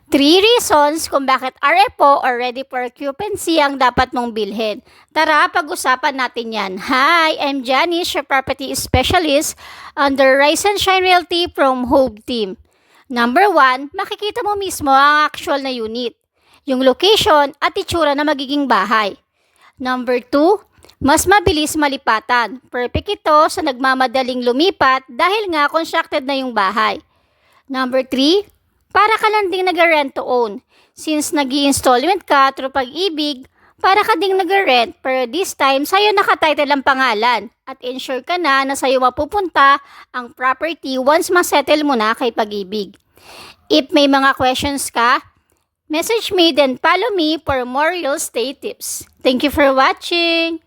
Three reasons kung bakit RFO or Ready for Occupancy ang dapat mong bilhin. Tara, pag-usapan natin yan. Hi, I'm Janice, your property specialist under Rise and Shine Realty from Home Team. Number 1, makikita mo mismo ang actual na unit, yung location at itsura na magiging bahay. Number 2, mas mabilis malipatan. Perfect ito sa nagmamadaling lumipat dahil nga constructed na yung bahay. Number 3, para ka lang ding nag-rent to own. Since nag-i-installment ka through Pag-ibig, para ka ding nag-rent pero this time sa'yo nakatitle ang pangalan at ensure ka na sa'yo mapupunta ang property once masettle mo na kay Pag-ibig. If may mga questions ka, message me then follow me for more real estate tips. Thank you for watching!